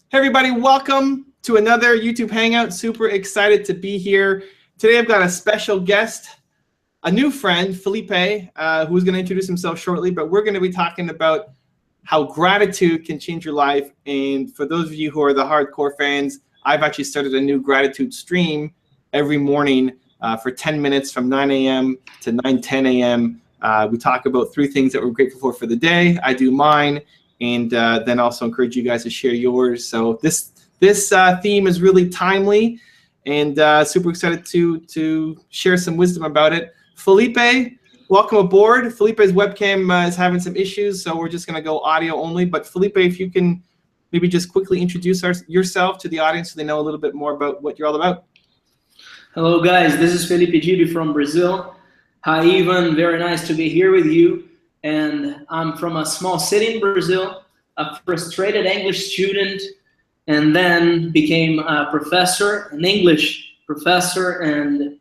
Hey everybody, welcome to another YouTube Hangout. Super excited to be here. Today I've got a special guest, a new friend, Felipe, who's going to introduce himself shortly, but we're going to be talking about how gratitude can change your life. And for those of you who are the hardcore fans, I've actually started a new gratitude stream every morning for 10 minutes from 9 a.m. to 9:10 a.m. We talk about 3 things that we're grateful for the day. I do mine, and then also encourage you guys to share yours. So this theme is really timely, and super excited to share some wisdom about it. Felipe, welcome aboard. Felipe's webcam is having some issues, so we're just going to go audio only. But Felipe, if you can maybe just quickly introduce yourself to the audience so they know a little bit more about what you're all about. Hello guys, this is Felipe Dib from Brazil. Hi Evan, very nice to be here with you. And I'm from a small city in Brazil, a frustrated English student, and then became a professor, an English professor, and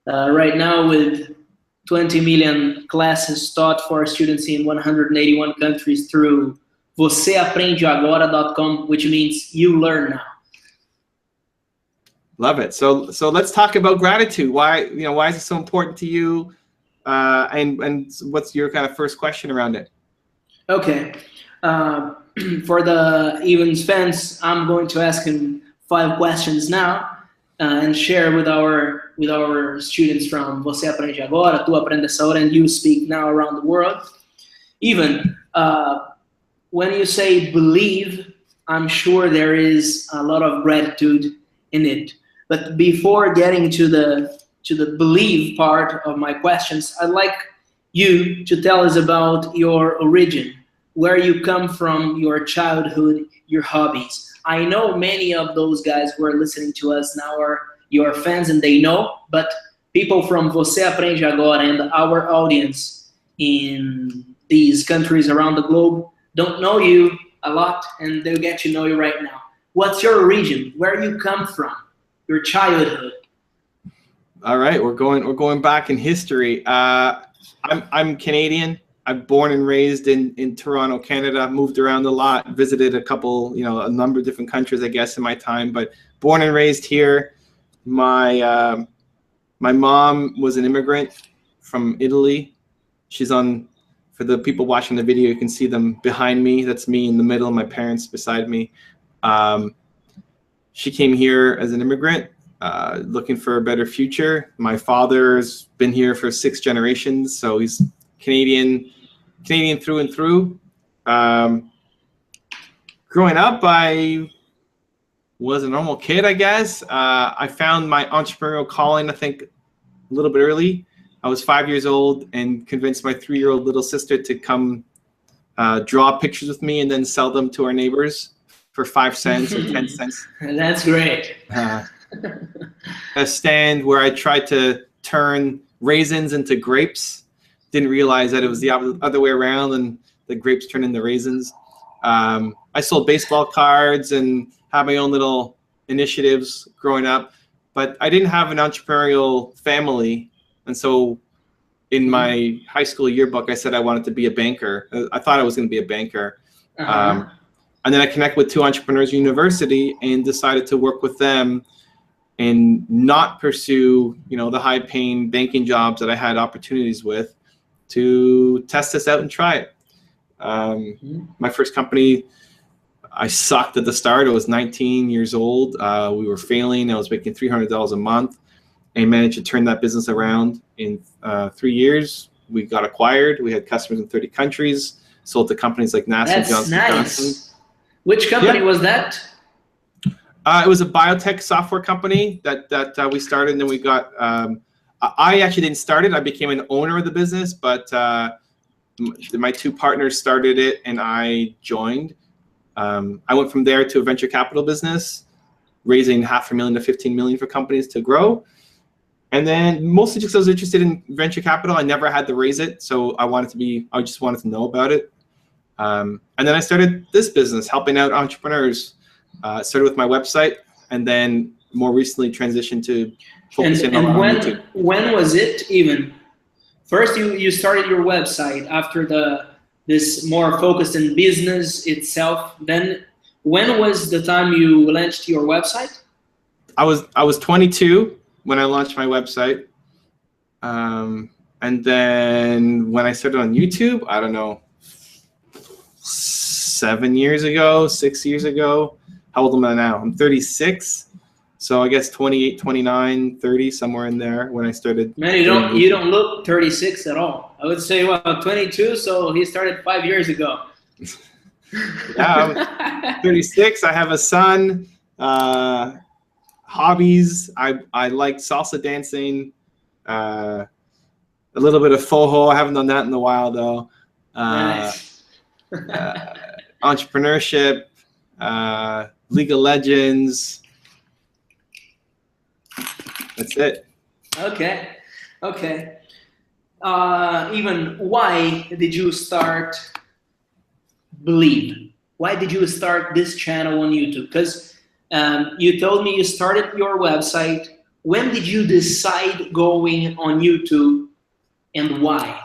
right now with 20 million classes taught for students in 181 countries through vocêaprendeagora.com, which means you learn now. Love it. So let's talk about gratitude. Why is it so important to you? And what's your kind of first question around it? Okay. For the Evan's fans, I'm going to ask him 5 questions now and share with our students from Você Aprende Agora, Tu Aprendes Agora, and You Speak Now around the world. Evan, when you say believe, I'm sure there is a lot of gratitude in it. But before getting to the believe part of my questions, I'd like you to tell us about your origin, where you come from, your childhood, your hobbies. I know many of those guys who are listening to us now are your fans and they know, but people from Você Aprende Agora and our audience in these countries around the globe don't know you a lot, and they'll get to know you right now. What's your origin? Where you come from? Your childhood? All right, we're going back in history. I'm Canadian. I'm born and raised in Toronto, Canada. Moved around a lot, visited a number of different countries, I guess, in my time. But born and raised here. My mom was an immigrant from Italy. She's on. For the people watching the video, you can see them behind me. That's me in the middle. My parents beside me. She came here as an immigrant, looking for a better future. My father's been here for 6 generations, so he's Canadian through and through. Growing up, I was a normal kid, I guess. I found my entrepreneurial calling, I think, a little bit early. I was 5 years old and convinced my 3-year-old little sister to come draw pictures with me and then sell them to our neighbors for 5 cents or 10 cents. That's great. A stand where I tried to turn raisins into grapes. Didn't realize that it was the other way around, and the grapes turned into raisins. I sold baseball cards and had my own little initiatives growing up, but I didn't have an entrepreneurial family. And so in my high school yearbook, I said I wanted to be a banker. I thought I was going to be a banker. And then I connected with 2 entrepreneurs at university and decided to work with them and not pursue, the high-paying banking jobs that I had opportunities with, to test this out and try it. My first company, I sucked at the start. I was 19 years old. We were failing. I was making $300 a month and managed to turn that business around in 3 years. We got acquired. We had customers in 30 countries, sold to companies like NASA. That's Johnson nice. Johnson. Which company was that? It was a biotech software company that we started, and then we got. I actually didn't start it. I became an owner of the business, but my 2 partners started it, and I joined. I went from there to a venture capital business, raising $500,000 to $15 million for companies to grow. And then mostly just because I was interested in venture capital, I never had to raise it, so I just wanted to know about it. And then I started this business, helping out entrepreneurs. Started with my website, and then more recently transitioned to focusing on YouTube. When was it even? First, you started your website after this more focused in business itself. Then when was the time you launched your website? I was 22 when I launched my website. And then when I started on YouTube, I don't know, 7 years ago, 6 years ago. How old am I now? I'm 36. So I guess 28, 29, 30, somewhere in there when I started. Man, you don't look 36 at all. I would say, well, 22, so he started 5 years ago. Yeah, I'm 36. I have a son. Hobbies. I like salsa dancing. A little bit of foho. I haven't done that in a while though. Nice. Entrepreneurship. League of Legends. That's it. Okay. Okay. Even why did you start Believe? Why did you start this channel on YouTube? Because you told me you started your website. When did you decide going on YouTube, and why?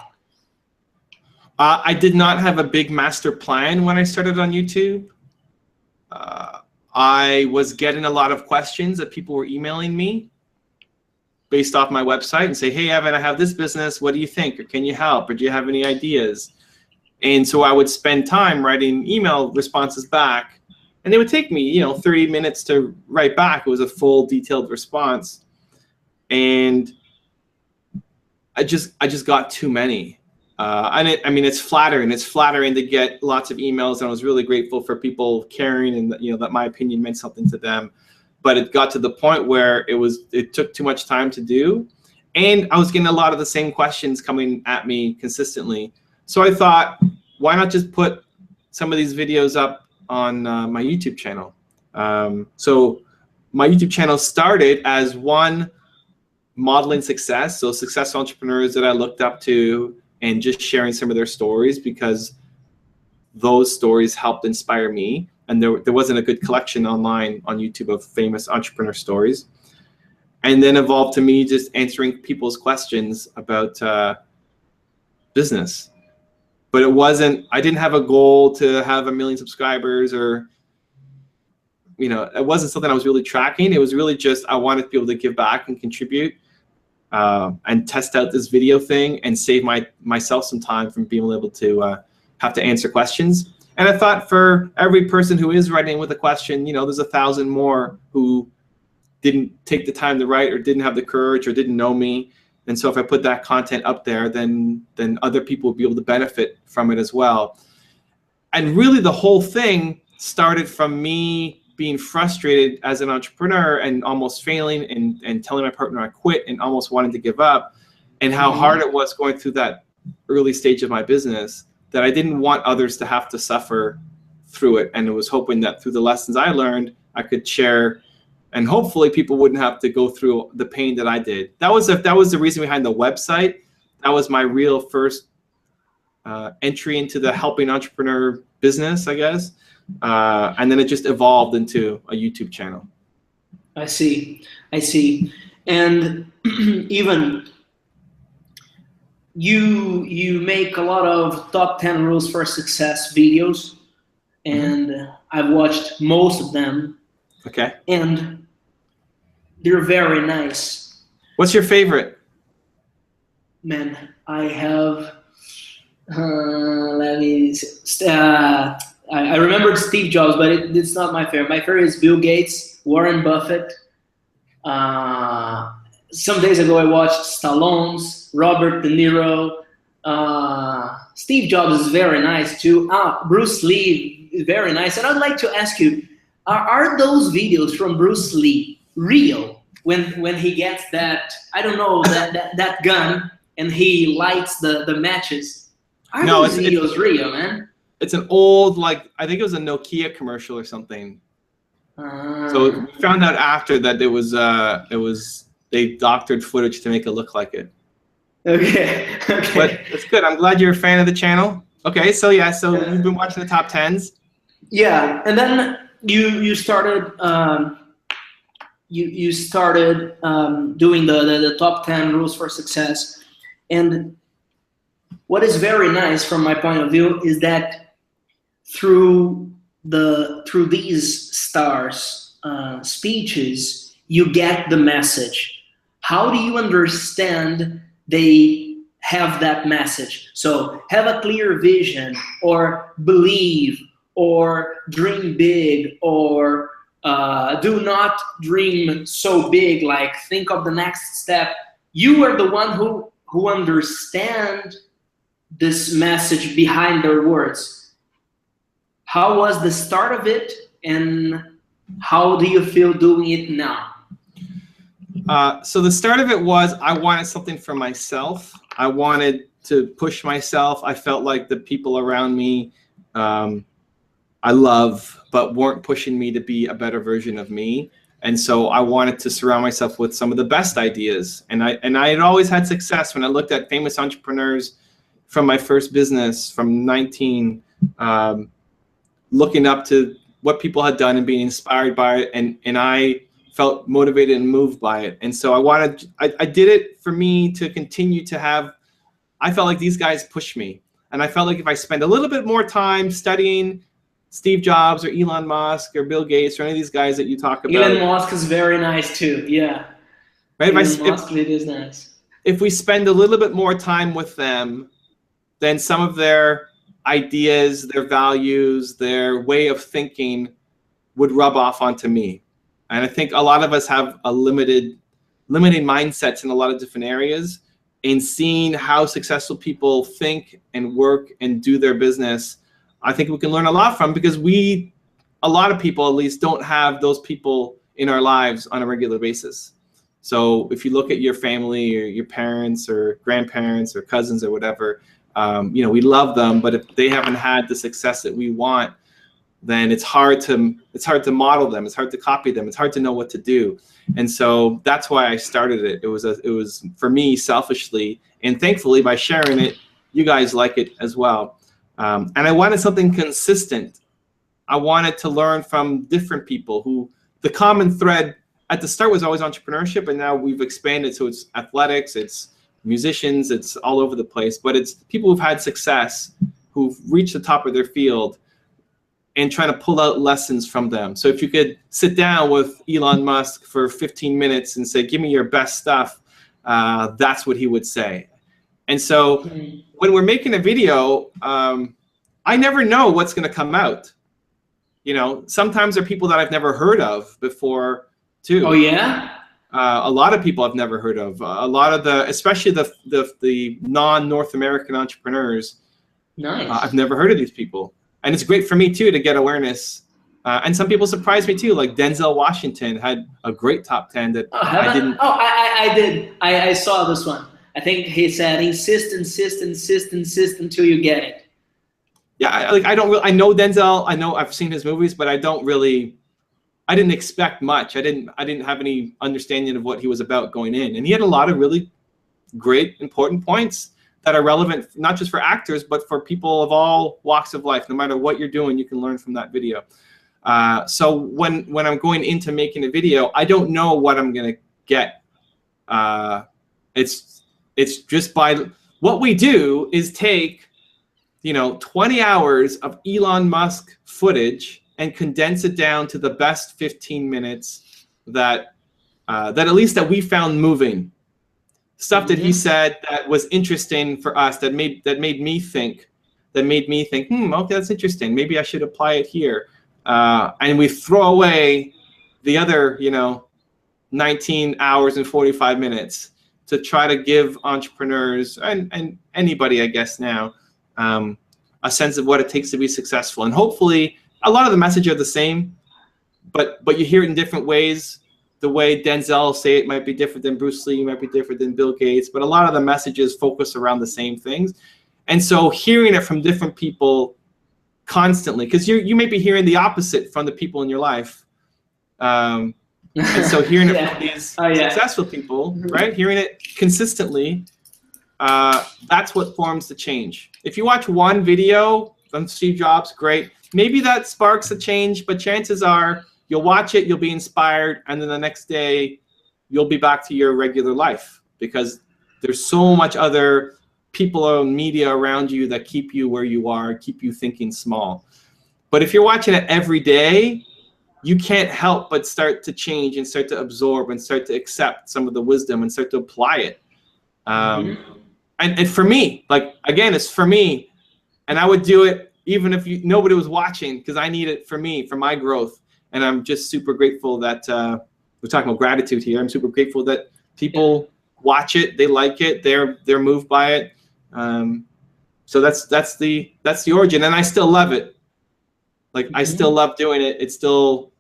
I did not have a big master plan when I started on YouTube. I was getting a lot of questions that people were emailing me based off my website and say, hey, Evan, I have this business. What do you think? Or can you help? Or do you have any ideas? And so I would spend time writing email responses back. And they would take me, 30 minutes to write back. It was a full detailed response. And I just got too many. It's flattering. It's flattering to get lots of emails, and I was really grateful for people caring and that my opinion meant something to them. But it got to the point where it took too much time to do, and I was getting a lot of the same questions coming at me consistently. So I thought, why not just put some of these videos up on my YouTube channel? So my YouTube channel started as one modeling success, so successful entrepreneurs that I looked up to, and just sharing some of their stories because those stories helped inspire me. And there wasn't a good collection online on YouTube of famous entrepreneur stories. And then evolved to me just answering people's questions about business. But I didn't have a goal to have 1 million subscribers, or, it wasn't something I was really tracking. It was really just, I wanted to be able to give back and contribute. And test out this video thing and save myself some time from being able to have to answer questions. And I thought for every person who is writing with a question, there's 1,000 more who didn't take the time to write, or didn't have the courage, or didn't know me. And so if I put that content up there, then other people will be able to benefit from it as well. And really the whole thing started from me being frustrated as an entrepreneur and almost failing, and telling my partner I quit and almost wanting to give up, and how hard it was going through that early stage of my business, that I didn't want others to have to suffer through it. And I was hoping that through the lessons I learned, I could share, and hopefully people wouldn't have to go through the pain that I did. That was the reason behind the website. That was my real first entry into the helping entrepreneur business, I guess. And then it just evolved into a YouTube channel. I see. And even you make a lot of top 10 rules for success videos, and I've watched most of them. Okay. And they're very nice. What's your favorite? Man, I have, let me see. I remembered Steve Jobs, but it's not my favorite. My favorite is Bill Gates, Warren Buffett. Some days ago, I watched Stallone's, Robert De Niro. Steve Jobs is very nice too. Bruce Lee is very nice. And I'd like to ask you, are those videos from Bruce Lee real? When he gets that, I don't know, that gun, and he lights the matches. Are those videos real, man? It's an old, I think it was a Nokia commercial or something. So we found out after that it was they doctored footage to make it look like it. Okay. But it's good. I'm glad you're a fan of the channel. Okay, so yeah, you've been watching the top 10s. Yeah, and then you started doing the top 10 rules for success. And what is very nice from my point of view is that through through these stars speeches, you get the message. How do you understand they have that message? So have a clear vision, or believe, or dream big, or do not dream so big, like think of the next step. You are the one who understand this message behind their words. How was the start of it, and how do you feel doing it now? So the start of it was, I wanted something for myself. I wanted to push myself. I felt like the people around me I love, but weren't pushing me to be a better version of me. And so I wanted to surround myself with some of the best ideas. And I had always had success when I looked at famous entrepreneurs from my first business from 19, looking up to what people had done and being inspired by it. And I felt motivated and moved by it. And so I did it for me to continue to have, I felt like these guys pushed me. And I felt like if I spend a little bit more time studying Steve Jobs or Elon Musk or Bill Gates or any of these guys that you talk about. Elon Musk is very nice too, yeah. Right? Elon Musk really is nice. If we spend a little bit more time with them, then some of their ideas, their values, their way of thinking would rub off onto me. And I think a lot of us have a limiting mindsets in a lot of different areas. In seeing how successful people think and work and do their business, I think we can learn a lot from, because a lot of people at least don't have those people in our lives on a regular basis. So if you look at your family or your parents or grandparents or cousins or whatever, we love them, but if they haven't had the success that we want, then it's hard to model them. It's hard to copy them. It's hard to know what to do. And so that's why I started it. It was for me selfishly, and thankfully by sharing it, you guys like it as well. And I wanted something consistent. I wanted to learn from different people who the common thread at the start was always entrepreneurship, and now we've expanded. So it's athletics, it's musicians, it's all over the place, but it's people who've had success, who've reached the top of their field, and trying to pull out lessons from them. So if you could sit down with Elon Musk for 15 minutes and say, give me your best stuff, that's what he would say. And so when we're making a video, I never know what's going to come out. Sometimes there are people that I've never heard of before too. Oh yeah? A lot of people I've never heard of. A lot of especially the non-North American entrepreneurs. Nice. I've never heard of these people. And it's great for me too to get awareness. And some people surprised me too, like Denzel Washington had a great top 10 that I didn't. Oh, I did. I saw this one. I think he said, insist until you get it. Yeah, I know Denzel. I know I've seen his movies, but I didn't expect much. I didn't have any understanding of what he was about going in. And he had a lot of really great, important points that are relevant, not just for actors, but for people of all walks of life. No matter what you're doing, you can learn from that video. So when I'm going into making a video, I don't know what I'm going to get. It's just by what we do is take, 20 hours of Elon Musk footage and condense it down to the best 15 minutes that at least that we found moving. Stuff that he said that was interesting for us, that made me think, okay, that's interesting. Maybe I should apply it here. And we throw away the other, 19 hours and 45 minutes to try to give entrepreneurs and anybody, I guess now, a sense of what it takes to be successful. And hopefully a lot of the messages are the same, but you hear it in different ways. The way Denzel say it might be different than Bruce Lee, might be different than Bill Gates, but a lot of the messages focus around the same things. And so hearing it from different people constantly, because you may be hearing the opposite from the people in your life. And so hearing it from these successful people, right? Hearing it consistently, that's what forms the change. If you watch one video from Steve Jobs, great. Maybe that sparks a change, but chances are you'll watch it, you'll be inspired, and then the next day you'll be back to your regular life, because there's so much other people and media around you that keep you where you are, keep you thinking small. But if you're watching it every day, you can't help but start to change and start to absorb and start to accept some of the wisdom and start to apply it. And for me, like, again, it's for me. And I would do it even if nobody was watching, because I need it for me, for my growth. And I'm just super grateful that we're talking about gratitude here. I'm super grateful that people watch it, they like it, they're moved by it. So that's the origin, and I still love it. Like, I still love doing it. It's still,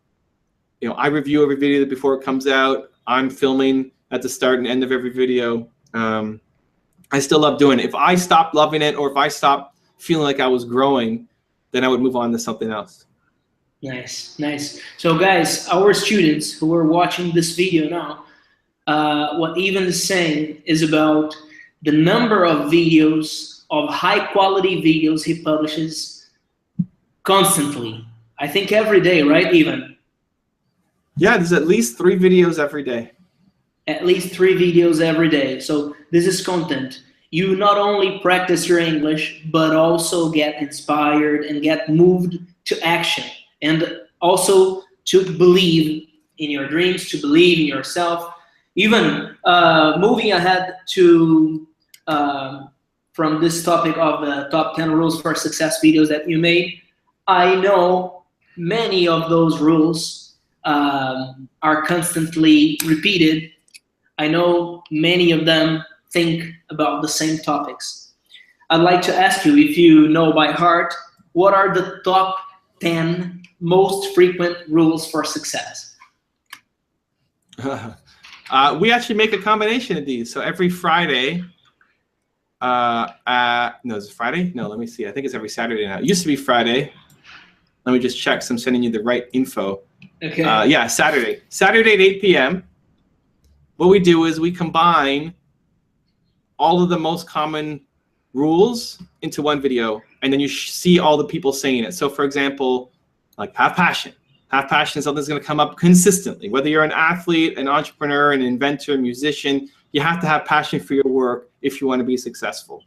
you know, I review every video before it comes out. I'm filming at the start and end of every video. I still love doing it. If I stopped loving it, or if I stopped feeling like I was growing, then I would move on to something else. Nice, nice. So guys, our students who are watching this video now, what Evan is saying is about the number of videos, of high quality videos he publishes constantly. I think every day, right, Evan? Yeah, there's at least 3 videos every day. At least 3 videos every day. So this is content. You not only practice your English, but also get inspired and get moved to action. And also to believe in your dreams, to believe in yourself. Even moving ahead to from this topic of the top 10 rules for success videos that you made, I know many of those rules are constantly repeated. I know many of them think about the same topics. I'd like to ask you, if you know by heart, what are the top 10 most frequent rules for success? We actually make a combination of these. So every Friday, no, is it Friday? No, let me see. I think it's every Saturday now. It used to be Friday. Let me just check so I'm sending you the right info. Okay. Yeah, Saturday. Saturday at 8 p.m. What we do is we combine all of the most common rules into one video, and then you see all the people saying it. So for example, like have passion. Have passion is something that's going to come up consistently. Whether you're an athlete, an entrepreneur, an inventor, musician, you have to have passion for your work if you want to be successful.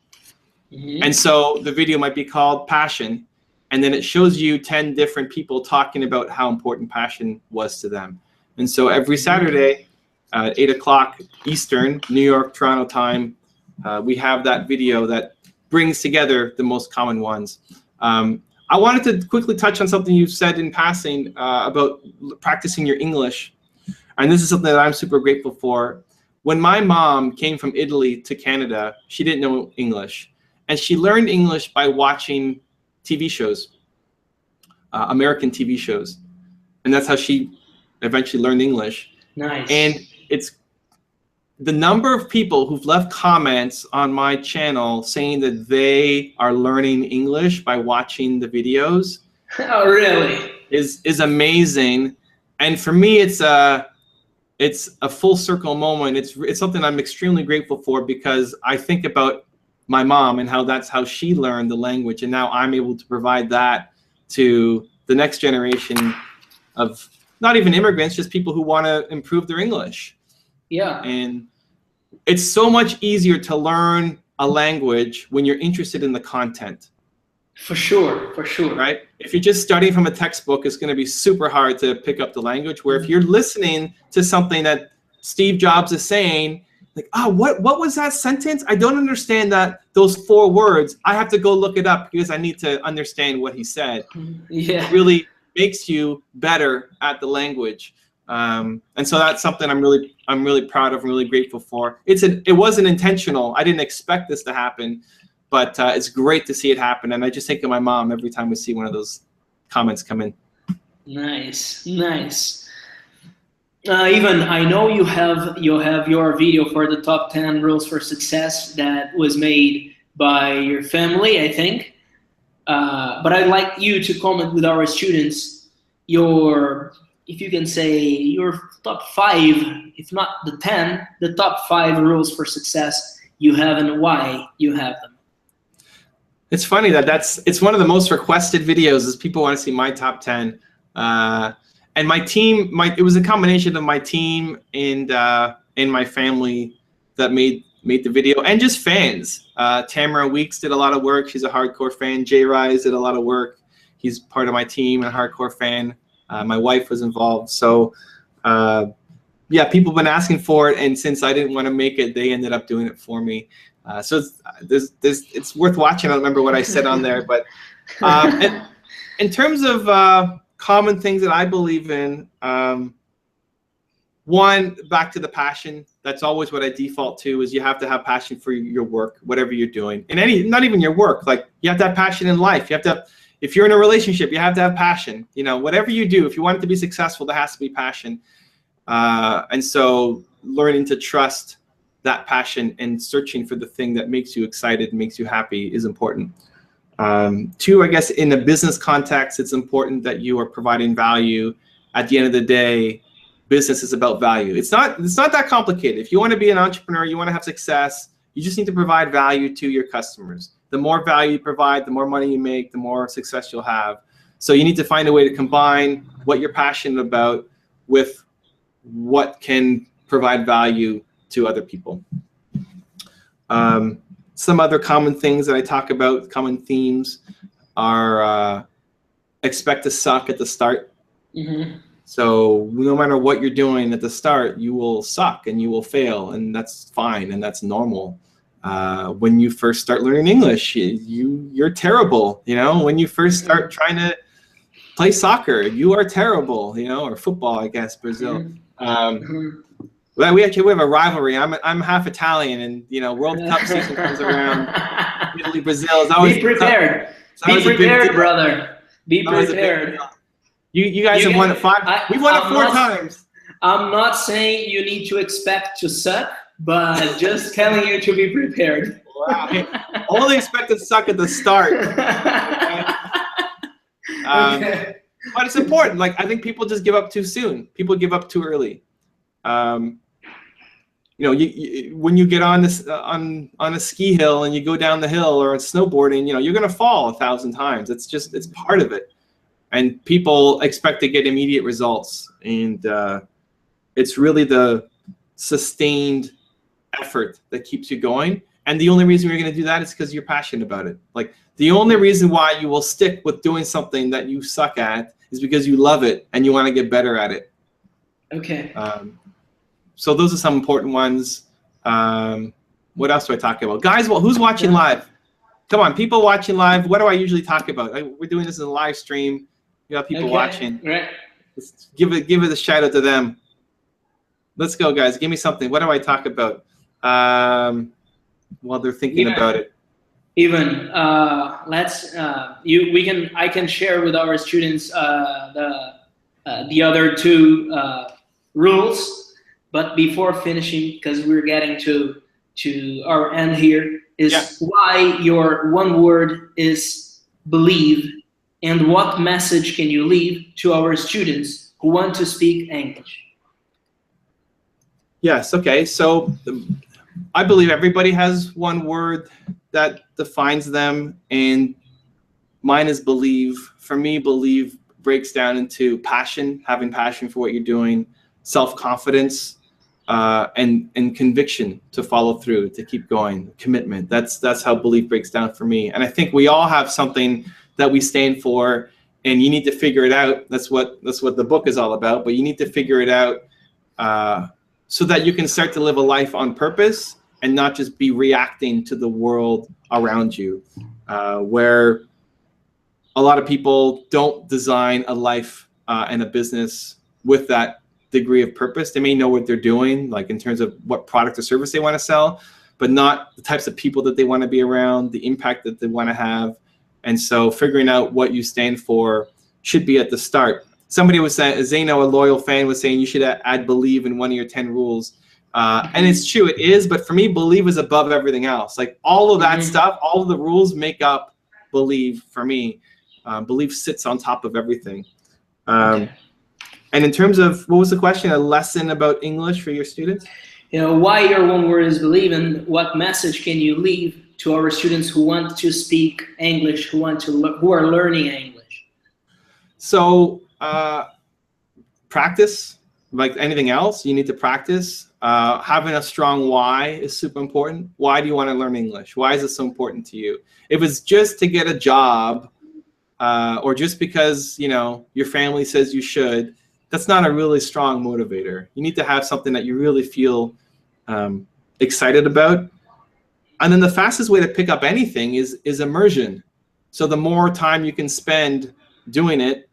And so the video might be called Passion, and then it shows you 10 different people talking about how important passion was to them. And so every Saturday at 8 o'clock Eastern, New York, Toronto time, we have that video that brings together the most common ones. I wanted to quickly touch on something you said in passing about practicing your English. And this is something that I'm super grateful for. When my mom came from Italy to Canada, she didn't know English. And she learned English by watching TV shows, American TV shows. And that's how she eventually learned English. Nice. And it's the number of people who've left comments on my channel saying that they are learning English by watching the videos. Oh, really? Is amazing. And for me, it's a full circle moment. It's something I'm extremely grateful for, because I think about my mom and how that's how she learned the language, and now I'm able to provide that to the next generation of not even immigrants, just people who want to improve their English. Yeah. And it's so much easier to learn a language when you're interested in the content. For sure, for sure. Right? If you're just studying from a textbook, it's going to be super hard to pick up the language. Where if you're listening to something that Steve Jobs is saying, like, oh, what was that sentence? I don't understand those 4 words. I have to go look it up because I need to understand what he said. Yeah. It really makes you better at the language. And so that's something I'm really proud of and really grateful for. It wasn't intentional. I didn't expect this to happen, but it's great to see it happen. And I just think of my mom every time we see one of those comments come in. Nice, nice. Evan, I know you have your video for the top 10 rules for success that was made by your family, I think. But I'd like you to comment with our students if you can say your top 5, if not the 10, the top 5 rules for success you have and why you have them. It's funny it's one of the most requested videos is people want to see my top 10. And my team, it was a combination of my team and my family that made the video, and just fans. Tamara Weeks did a lot of work. She's a hardcore fan. Jay Rise did a lot of work. He's part of my team and a hardcore fan. My wife was involved. So yeah, people have been asking for it, and since I didn't want to make it, they ended up doing it for me. So it's worth watching. I don't remember what I said on there, but in terms of common things that I believe in, one, back to the passion. That's always what I default to, is you have to have passion for your work, whatever you're doing. And not even your work, like you have to have passion in life. You have to have, if you're in a relationship, you have to have passion. You know, whatever you do, if you want it to be successful, there has to be passion. And so learning to trust that passion and searching for the thing that makes you excited and makes you happy is important. Two, I guess in a business context, it's important that you are providing value. At the end of the day, business is about value. It's not that complicated. If you want to be an entrepreneur, you want to have success, you just need to provide value to your customers. The more value you provide, the more money you make, the more success you'll have. So you need to find a way to combine what you're passionate about with what can provide value to other people. Some other common things that I talk about, common themes, are expect to suck at the start. Mm-hmm. So no matter what you're doing at the start, you will suck and you will fail, and that's fine and that's normal. When you first start learning English, you're terrible. You know, when you first start trying to play soccer, you are terrible. You know, or football, I guess, Brazil. Well, we have a rivalry. I'm half Italian, and you know, World Cup season comes around. Italy, Brazil is always. Be prepared. Be prepared, brother. Be prepared. You guys have won it 5. We won it 4 times. I'm not saying you need to expect to suck, but just telling you to be prepared. Wow. Only expect to suck at the start. Okay. But it's important. Like, I think people just give up too soon. People give up too early. You know, when you get on this on a ski hill and you go down the hill, or snowboarding, you know, you're gonna fall 1,000 times. It's part of it. And people expect to get immediate results, and it's really the sustained effort that keeps you going. And the only reason you're going to do that is because you're passionate about it. Like, the only reason why you will stick with doing something that you suck at is because you love it and you want to get better at it. Okay. So those are some important ones. What else do I talk about? Guys, who's watching live? Come on, people watching live. What do I usually talk about? We're doing this in a live stream. You got people watching. Right. Let's give it a shout out to them. Let's go, guys. Give me something. What do I talk about? While they're thinking about it. Even I can share with our students the other 2 rules, but before finishing, because we're getting to our end here, is why your one word is believe, and what message can you leave to our students who want to speak English? Yes, okay. So I believe everybody has one word that defines them, and mine is believe. For me, believe breaks down into passion, having passion for what you're doing, self-confidence, and conviction to follow through, to keep going, commitment. That's how belief breaks down for me. And I think we all have something that we stand for, and you need to figure it out. That's what the book is all about. But you need to figure it out so that you can start to live a life on purpose and not just be reacting to the world around you, where a lot of people don't design a life and a business with that degree of purpose. They may know what they're doing, like in terms of what product or service they want to sell, but not the types of people that they want to be around, the impact that they want to have. And so figuring out what you stand for should be at the start. Somebody was saying, Zeno, a loyal fan, was saying you should add believe in one of your 10 rules. And it's true, it is, but for me, believe is above everything else. Like, all of that stuff, all of the rules make up believe for me. Belief sits on top of everything. And in terms of, what was the question? A lesson about English for your students? You know, why your one word is believe, and what message can you leave to our students who want to speak English, who are learning English? So practice, like anything else, you need to practice. Having a strong why is super important. Why do you want to learn English? Why is it so important to you? If it's just to get a job, or just because, you know, your family says you should, that's not a really strong motivator. You need to have something that you really feel excited about. And then the fastest way to pick up anything is immersion. So the more time you can spend doing it,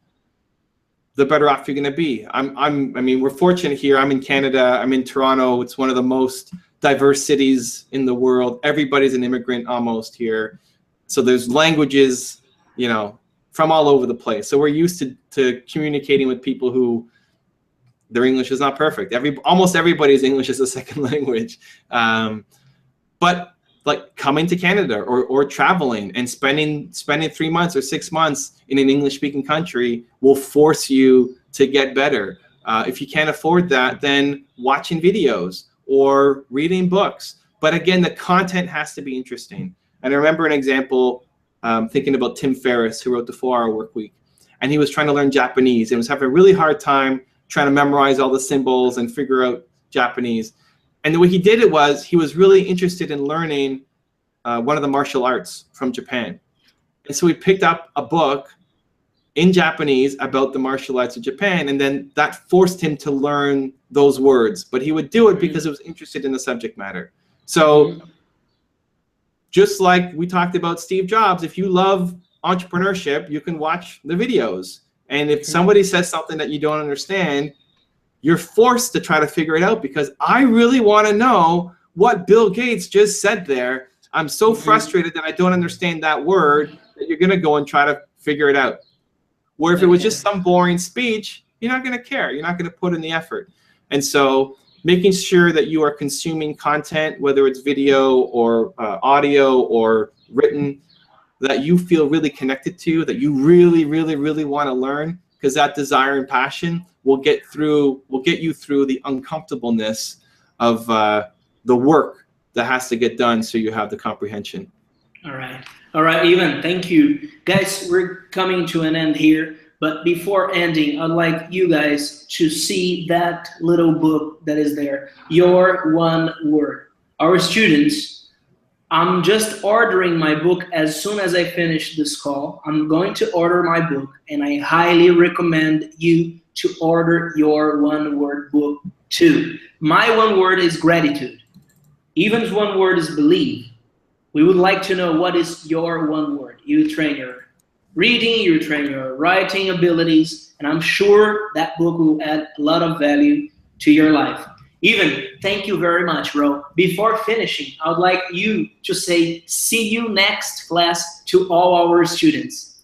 the better off you're going to be. I mean, we're fortunate here. I'm in Canada. I'm in Toronto. It's one of the most diverse cities in the world. Everybody's an immigrant almost here. So there's languages, you know, from all over the place. So we're used to communicating with people who their English is not perfect. Almost everybody's English is a second language. But like coming to Canada or traveling and spending 3 months or 6 months in an English-speaking country will force you to get better. If you can't afford that, then watching videos or reading books. But again, the content has to be interesting. And I remember an example, thinking about Tim Ferriss, who wrote the 4-Hour Workweek. And he was trying to learn Japanese and was having a really hard time trying to memorize all the symbols and figure out Japanese. And the way he did it was he was really interested in learning one of the martial arts from Japan. And so he picked up a book in Japanese about the martial arts of Japan, and then that forced him to learn those words. But he would do it because he was interested in the subject matter. So just like we talked about Steve Jobs, if you love entrepreneurship, you can watch the videos. And if somebody says something that you don't understand, you're forced to try to figure it out, because I really want to know what Bill Gates just said there. I'm so frustrated that I don't understand that word, that you're going to go and try to figure it out. Where if it was just some boring speech, you're not going to care. You're not going to put in the effort. And so making sure that you are consuming content, whether it's video or audio or written, that you feel really connected to, that you really, really, really want to learn, because that desire and passion will get you through the uncomfortableness of the work that has to get done so you have the comprehension. All right, Evan, thank you. Guys, we're coming to an end here, but before ending, I'd like you guys to see that little book that is there, Your One Word. Our students, I'm just ordering my book as soon as I finish this call. I'm going to order my book, and I highly recommend you to order Your One Word book too. My one word is gratitude. Evan's one word is believe. We would like to know, what is your one word? You train your reading, you train your writing abilities, and I'm sure that book will add a lot of value to your life. Evan, thank you very much, bro. Before finishing, I would like you to say, see you next class to all our students.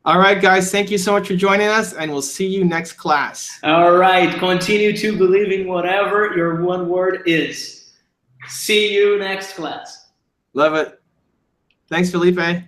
All right, guys, thank you so much for joining us, and we'll see you next class. All right, continue to believe in whatever your one word is. See you next class. Love it. Thanks, Felipe.